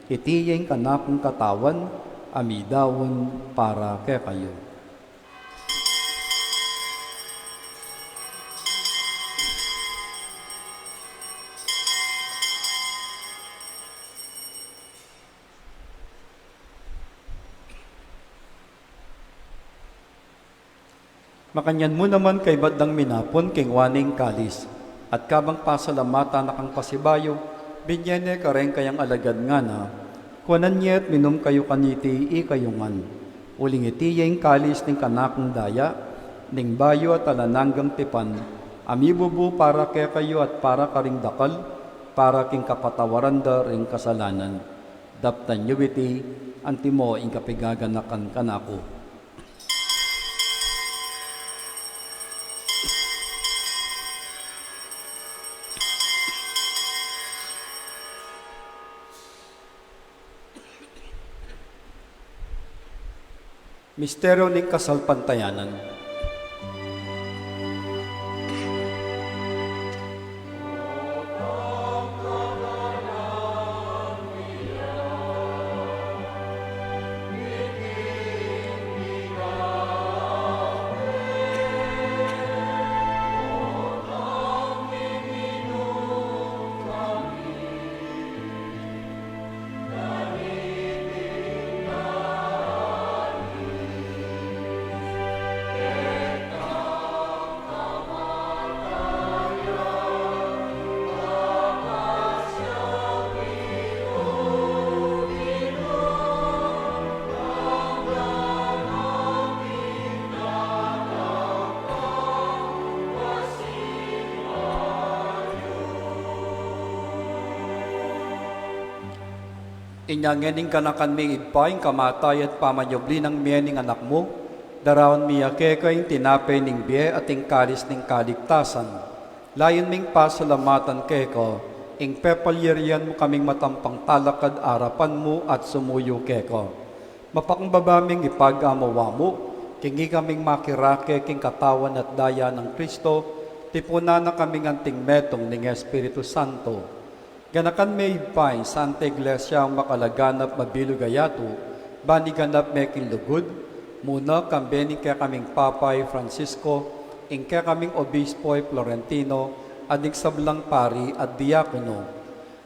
itiyeng kanakong katawan, amidawon para ke kayo. Makanyan mo naman kay badang minapon king waning kalis, at kabang pasalamata na kang pasibayo, binyene ka rin kayang alagad nga na, kunan niyet minum kayo kaniti ikayungan, uling itiyeng kalis ning kanakong daya, ning bayo at alananggang tipan, amibubu para ke kayo at para karing dakal, para king kapatawaran da ring kasalanan. Daptan yu iti, antimo ing kapigaganakan kanako. Misteryo ng Kasalpantayanan. Inyangening kanakan mi idpaing kamatay at pamanyobli ng miyening anak mo, darawan miya kekay tinapay ning biye at ing kalis ning kaligtasan. Layon ming pasalamatan keko, ing pepalyerian mo kaming matampang talakad arapan mo at sumuyo keko. Mapakambabaming ipag-amawa mo, kingi kaming makirake king katawan at daya ng Kristo, tipuna na kaming anting metong ning Espiritu Santo. Ganakan may ipay, Santa Iglesia ang makalaganap mabilugayato, bani ganap meking lugod, muna kambening kaya kaming Papay Francisco, ing kaya kaming Obispoy Florentino, adik sablang pari at diakono.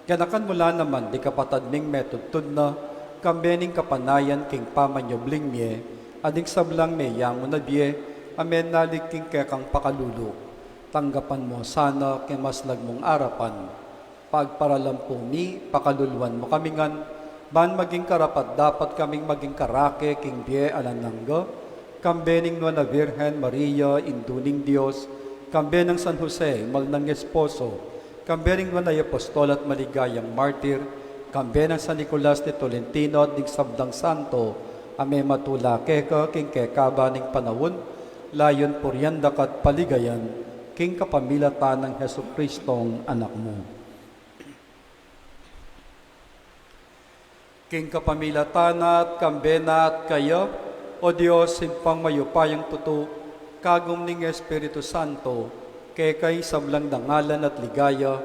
Ganakan mula naman di kapatad ming metudtud na, kambening kapanayan king pamanyobling mye, adik sablang meyang munabye, amen nalik king kaya kang pakalulu. Tanggapan mo sana king maslag mong arapan. Pagparalampo mi, pakaluluan mo kamingan, ban maging karapat dapat kaming maging karake, king die alanangga, kambening no na Virgen Maria, induning Diyos, kambenang San Jose, malnang esposo, kambening no na apostol at maligayang martir, kambenang San Nicolas de Tolentino at digsabdang santo, ame matula keka, king kekaba ning panawon, layon puryandak at paligayan, king kapamilatan ng Heso Kristong anak mo. King kapamilatan at kambena at kayo, o Diyos, simpang mayupayang tuto, kagum ning Espiritu Santo, kay kay sablang dangalan at ligaya,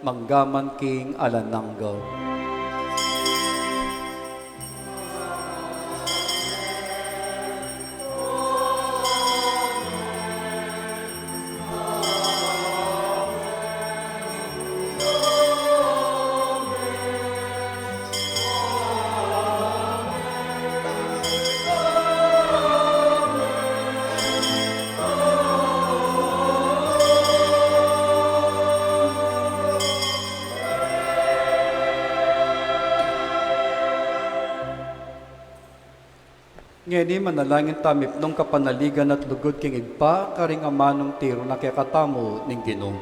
manggaman king alananggaw. Ngeni manalangin tamip nung kapanaligan at lugod king igpa, karing amanong tiro na kekatamo ning Ginoo.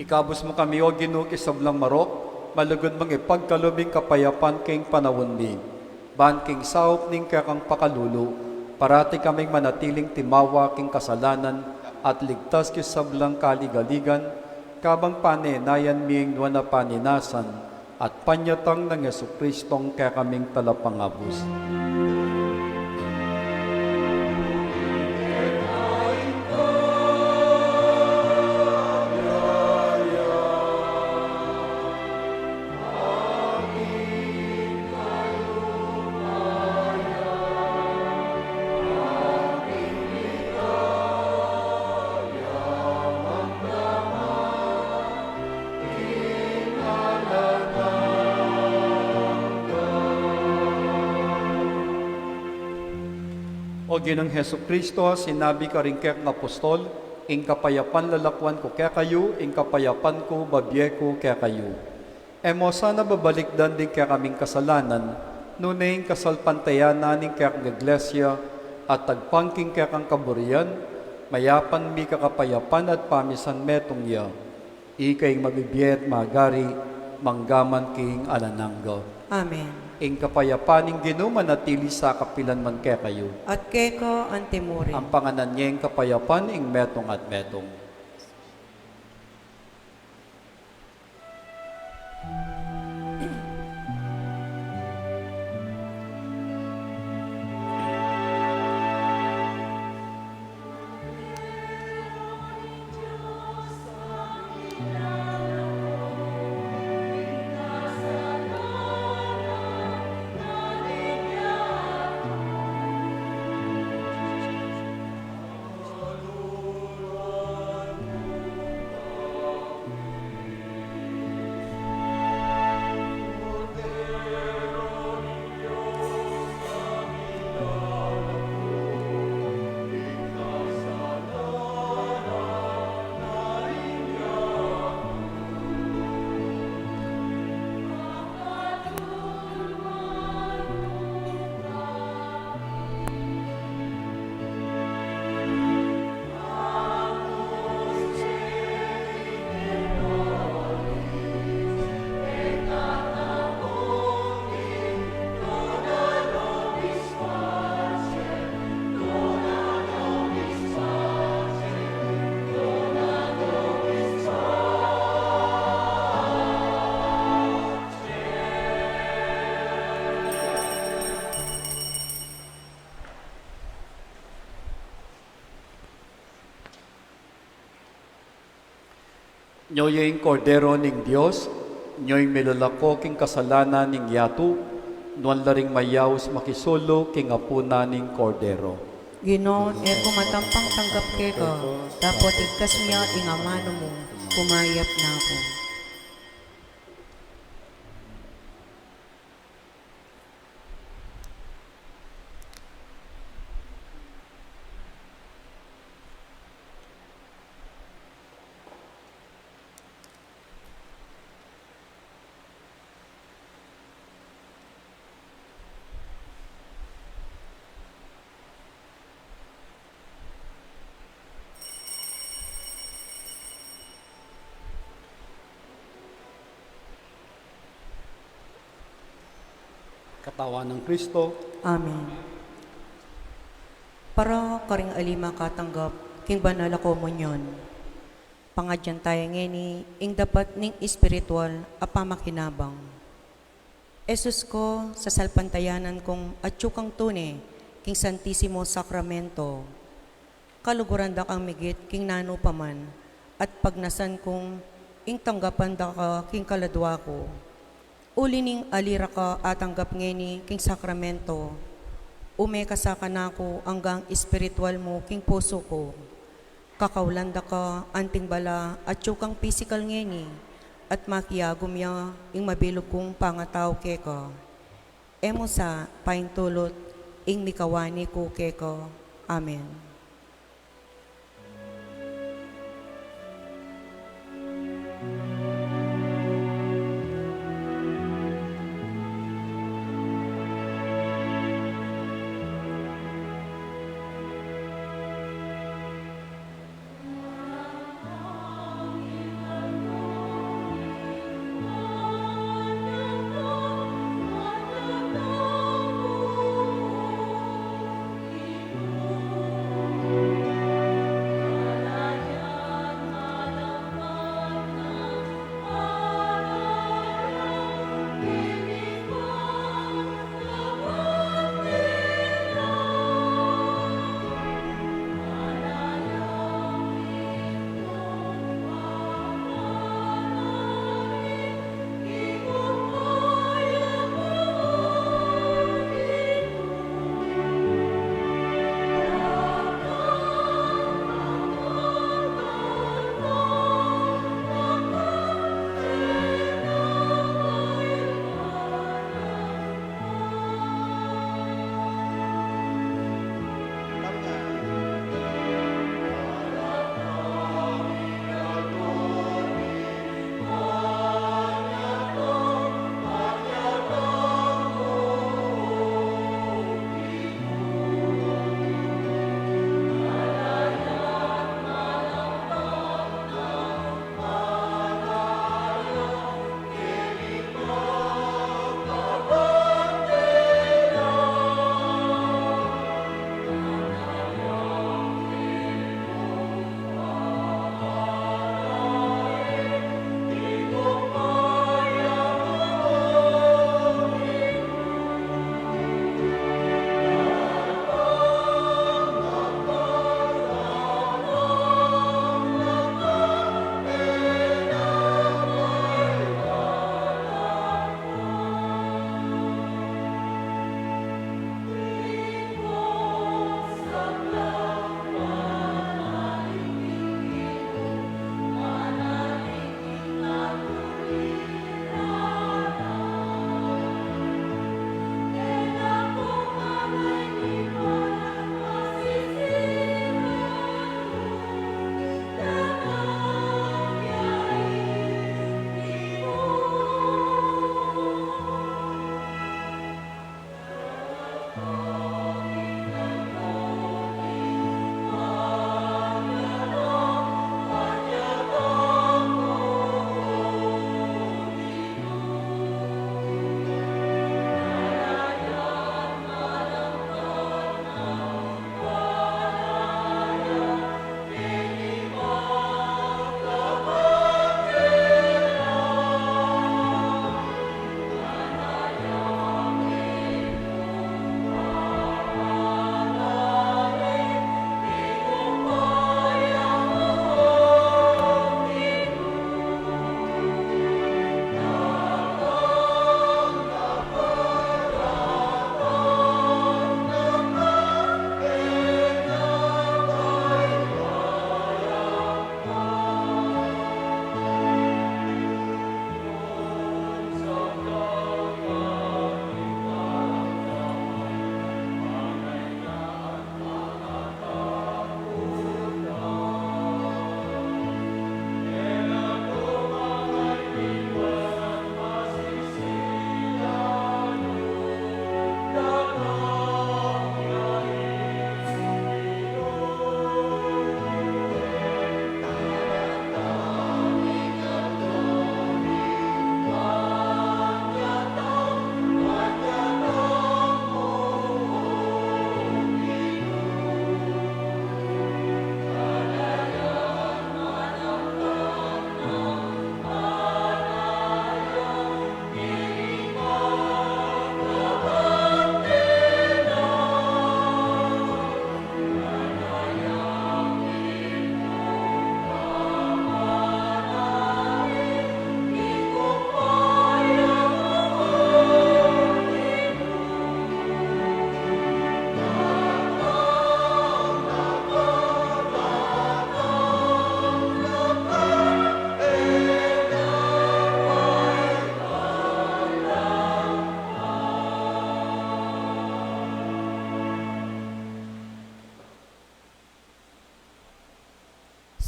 Ikabos mo kami o Ginoo isablang marok, malugod mang ipagkalubing kapayapan king panawon mi. Ban king saop ning kakang pakalulu, parati kaming manatiling timawa king kasalanan at ligtas kisablang kaligaligan, kabang panenayan ming nuwan na paninasan at panyatang ng Yesu-Kristong kaya kaming talapangabos. O Ginong Heso Kristo, sinabi ka rin kaya ng apostol, ing kapayapan lalakwan ko kaya kayo, ing kapayapan ko babye ko kaya kayo. Emo sana babalikdan din kaya kaming kasalanan, nunay kasalpantayanan ning kaya ng iglesia, at tagpangking kaya kang kaburian, mayapan mi kakapayapan at pamisan metong ya. Ikay mabibiyet magari, manggaman king alananggo. Amen. Ing kapayapaning Ginoo manatili sa kapilan man kaya kayo. At keko antimuri. Ang panganan niya ing kapayapan ing metong at metong. Nyo'y kordero ning Dios, nyo'y milalako king kasalanan ning yatu, nuan laring mayaws makisulo king apuna ning kordero. Ginoon, kumatampang tanggap keko, dapat igkas niya ingamano mo, kumayap na ako. Katawan ng Kristo, Amen. Para karing alima katanggap, king banal ako munyon. Pangadyan tayo ngeni, ing dapat ning espiritual apamakinabang. Esus ko, sa salpantayanan kong atsukang tune, king Santisimo Sacramento, kaluguran da kang migit, king nano paman, at pagnasan kong ing tanggapan da ka, king kaladwa ko. Uli ning alira ka atanggap ngeni king sakramento. Ume kasaka na ko hanggang espiritual mo king puso ko. Kakaulanda ka anting bala at tsukang physical ngeni at makiyagom ya ing mabilog kong pangataw keko. Emo sa paing tulot ing mikawani ko keko. Amen.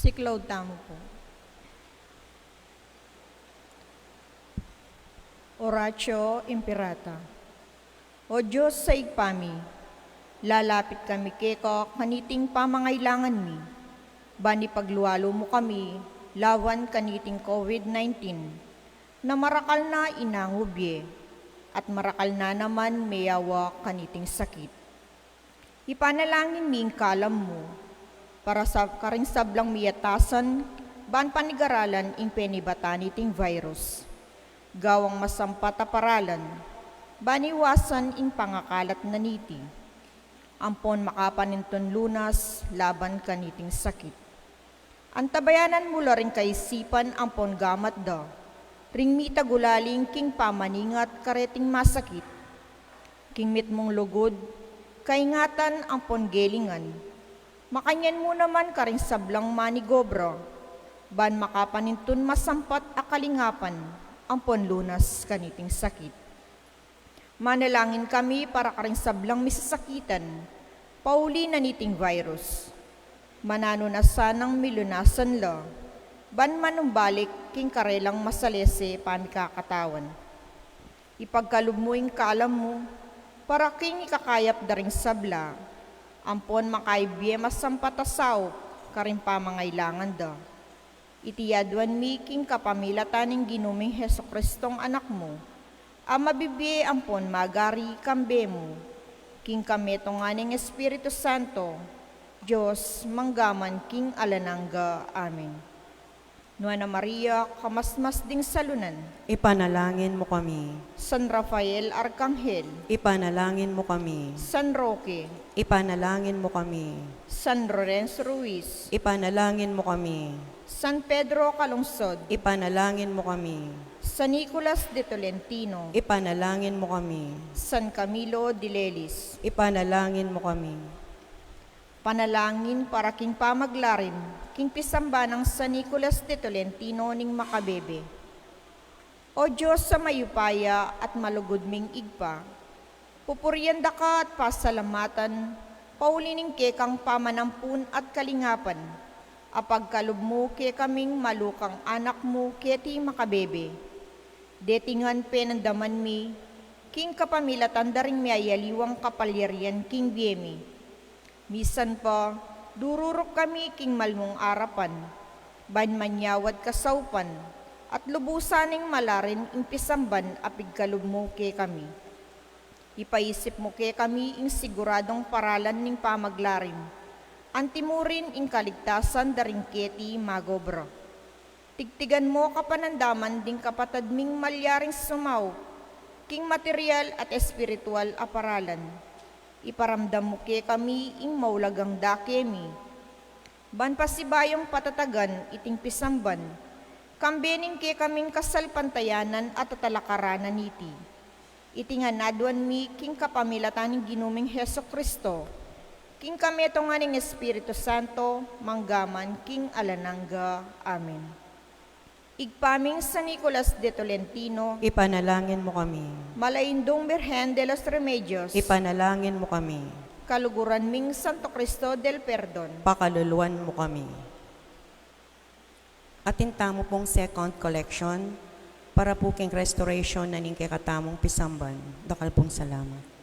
Si Claude Tamo po. Oratio Imperata. O Diyos sa igpami, lalapit kami keko kaniting pamangailangan mi. Bani pagluwalo mo kami, lawan kaniting COVID-19, na marakal na inangubye, at marakal na naman mayawa kaniting sakit. Ipanalangin ming kalam mo, para sa karing sablang miyatasan, ban panigaralan ing penibatan virus. Gawang masampat a paralan, baniwasan ing pangakalat na niti. Ampon makapaninton lunas, laban kaniting sakit. Antabayanan mula rin kaisipan ampon gamat da, ring mita gulaling king pamaningat kareting masakit. King mit mong lugod, kaingatan ampon gelingan. Makanyan mo naman karing sablang manigobra, ban makapaninton masampat akalingapan, ampon lunas kaniting sakit. Manalangin kami para karing sablang misasakitan, pauli na niting virus. Manano na sanang milunasan la, ban manumbalik king karelang masalese pamikakatawan. Ipagkalub mo ing kalam mo, para king ikakayap daring sabla, ampon makaibye masampatasaw, karing pamangailangan da. Itiyadwan mi king kapamilatan ng ginuming Heso Kristong anak mo, mabibye ampon magari kambe mo, king kameto nga ng Espiritu Santo, Diyos manggaman king alanangga. Amen. Nuana Maria, kamasmas ding salunan, Ipanalangin mo kami. San Rafael Arcangel, Ipanalangin mo kami. San Roque, Ipanalangin mo kami. San Lorenzo Ruiz, Ipanalangin mo kami. San Pedro Calungsod, Ipanalangin mo kami. San Nicolas de Tolentino, Ipanalangin mo kami. San Camilo de Lelis. Ipanalangin mo kami. Panalangin para king pamaglarin, king pisamba ng San Nicolas de Tolentino ning makabebe. O Diyos sa mayupaya at malugod ming igpa, pupurianda ka at pasalamatan, paulining kekang pamanampun at kalingapan, apagkalub mo ke kaming malukang anak mo keti makabebe. Detingan penandaman mi, king kapamilatan daring miayaliwang kapalyarian king biemi. Misan pa, dururok kami king malmong arapan, ban manyawad kasaupan, at lubusaning malarin ing pisamban apigkalub mo ke kami. Ipaisip mo ke kami ing siguradong paralan ning pamaglarim, antimurin ing kaligtasan daring keti magobra. Tigtigan mo kapanandaman ding kapatad ming malyaring sumaw, king material at espiritual aparalan. Iparamdam mo ke kami ing maulagang dakemi. Ban pasibayong patatagan iting pisamban, kambening ke kaming kasalpantayanan at tatalakaranan niti. Itingan nadwan mi king kapamilatan ng ginuming Heso Kristo, king kameto nga ng Espiritu Santo, manggaman king alanangga. Amen. Igpaming San Nicolas de Tolentino, Ipanalangin mo kami. Malaindong Birhen de los Remedios, Ipanalangin mo kami. Kaluguran ming Santo Cristo del Perdon, Pakaluluan mo kami. Atinta mo pong second collection para po king restoration na ning kekatamong pisamban. Dakal pong salamat.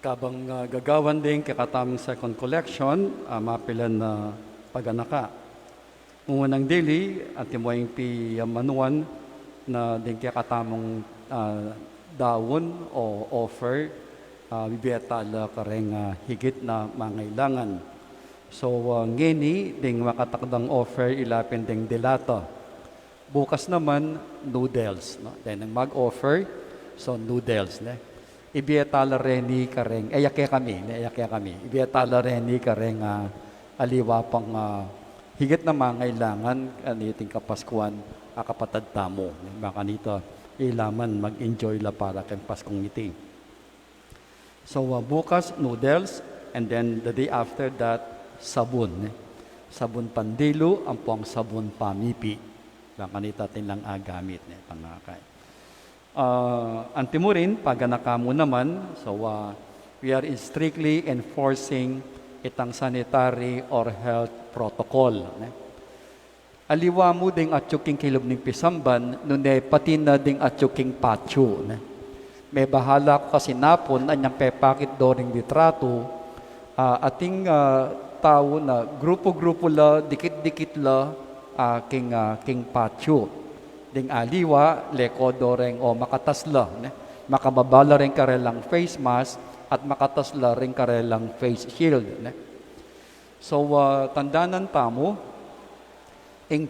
Kabang gagawan din kakataming second collection, mapilan na paganaka. Unang dili, at timoying pi manuan na din kakatamong dawon o offer, bibiyatala kareng higit na mangailangan. So, ngeni, ding makatakdang offer, ilapin ding dilata. Bukas naman, noodles. No? Then, mag-offer, so noodles. Ne? Ibiyatala reni kareng, ayakya kami. Ibiyatala reni kareng aliwa pang higit na mangailangan aniting kapaskuan akapatad tamo. Baka nito, ilaman mag-enjoy la para kay Paskong ngiti. So, bukas, noodles, and then the day after that, sabon. Sabon pandilo, ang pong sabon pamipi. Baka nito tilang gamit. Pangakay. Antimurin, pag nakamo naman, so we are strictly enforcing itang sanitary or health protocol. Aliwa mo ding atsuking kilom ng pisamban, nune pati na ding atsuking patyo. May bahala ko kasi napon, anyang pepakit do ring litrato, ating tao na grupo-grupo la, dikit-dikit la, king patyo. Ding aliwa, leko do ring o makatasla. Makababala rin karelang face mask at makatasla rin karelang face shield. So, tandanan tamo, ing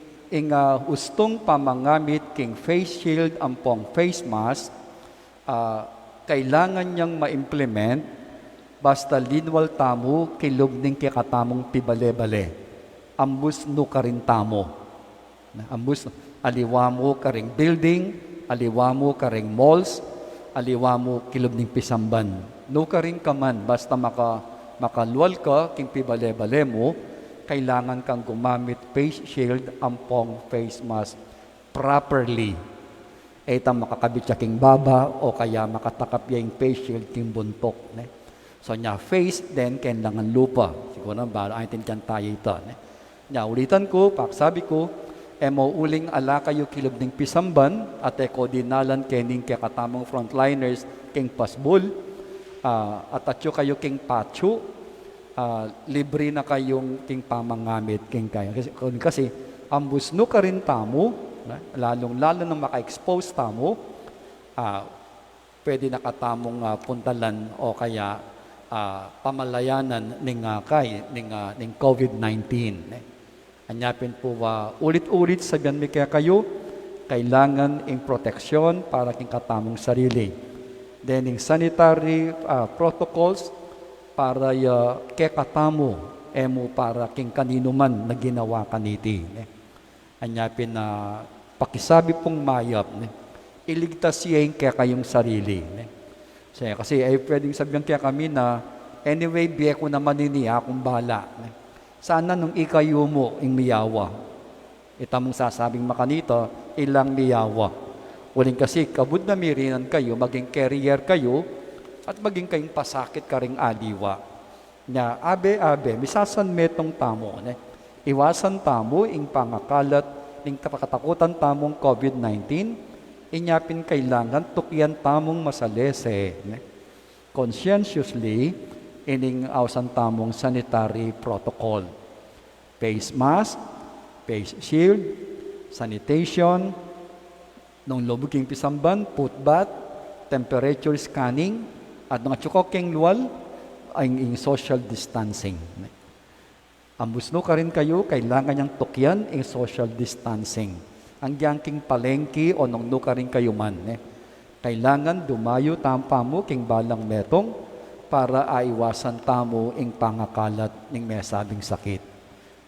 ustong pamangamit king face shield ampong face mask, kailangan niyang ma-implement basta linwal tamo kilog ning kikatamong pibale-bale. Ambus no karin tamo. Ambus aliwa mo karing building, aliwa mo karing malls, aliwa mo kilog ning pisamban. No karin kaman basta makaluwal ka king pibale-bale mo, kailangan kang gumamit face shield ampong face mask properly. Itang makakabit siya king baba o kaya makatakap yung face shield king buntok. So niya face, then kailangan lupa. Siguro na ba, ayon dyan tayo ito. Niya ulitan ko, sabi ko, mo uling ala kayo kilog ng pisamban at eko dinalan kening kakatamang frontliners king pasbul at atyo kayo king patyo. Libre na kayong king pamangamit king kayo. Kasi ambus no ka rin tamo, lalong-lalo nang maka-expose tamo, pwede nakatamong puntalan o kaya pamalayanan ng COVID-19. Anyapin po ulit-ulit sabihan mi kaya kayo, kailangan ing proteksyon para king katamong sarili. Then ing sanitary protocols, para kekatamo, emo para king kanino man na ginawa kaniti. Anyapin na pakisabi pong mayap, iligtas siya yung kaya kayong sarili. Kasi ay pwedeng sabihan kaya kami na, anyway, biye ko naman niya akong bala. Sana nung ikayo mo ing miyawa. Itamong sasabing makanito, ilang miyawa. Uling kasi kabud na mirinan kayo, maging carrier kayo, at maging kayong pasakit ka ring aliwa. Nya, abe, misasan metong tamo. Iwasan tamo, ing pangakalat, ing kapakatakutan tamong COVID-19, inyapin kailangan tukyan tamong masalese. Conscientiously, ining awasan tamong sanitary protocol. Face mask, face shield, sanitation, nung lubuging pisamban, foot bath, temperature scanning, at mga tsukoking luwal ay ing social distancing. Ambusno ka rin kayo, kailangan niyang tukyan ing social distancing. Ang giyangking palengki o nung ka rin kayo man. Kailangan dumayo tampa mo king balang metong para aiwasan tamo ing pangakalat ning may sabing sakit.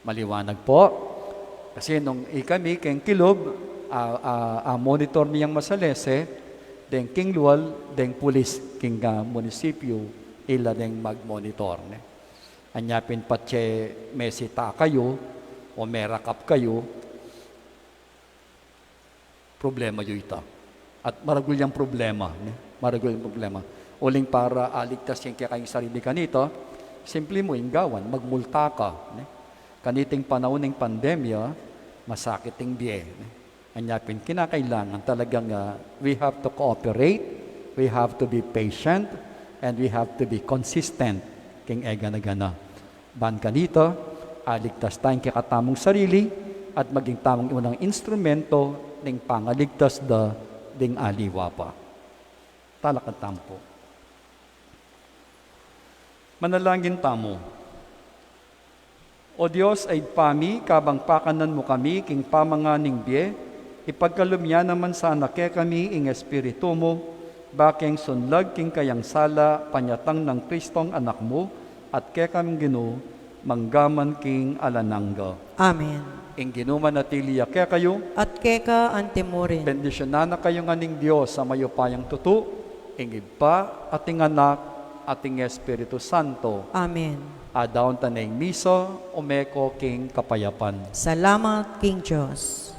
Maliwanag po. Kasi nung ikami king kilob, monitor niyang masalese, deng king luwal, deng pulis, king munisipyo, ila deng mag-monitor. Anyapin patse mesita kayo, o merakap kayo, problema yun ito. At maragul yung problema. Maragul yung problema. Uling para aligtas yung kaya kayong sarili kanito, simple mo inggawan, magmulta ka. Kaniting panahon ng pandemya, masakit yung biye. Anyapin, kinakailangan talagang we have to cooperate, we have to be patient, and we have to be consistent king ega na gana. Ban kanito, aligtas tayong kikatamong sarili at maging tamang unang instrumento ng pangaligtas ding aliwa pa. Talakan tampo. Manalangin tamo. O Diyos ay pami, kabang pakanan mo kami, king pamanganing biye, ipagkalumya naman sana kaya kami ing espiritu mo, baking sunlag king kayang sala, panyatang ng Kristong anak mo, at kaya kami gino, manggaman king alanangga. Amen. Ing ginuman natiliya kaya kayo, At keka antemorin. bendisyonan na kayo nganing Diyos sa mayupayang tutu, ing iba, ating anak, ating Espiritu Santo, Amen. adaon tanay miso, umeko king kapayapan. Salamat, King Diyos.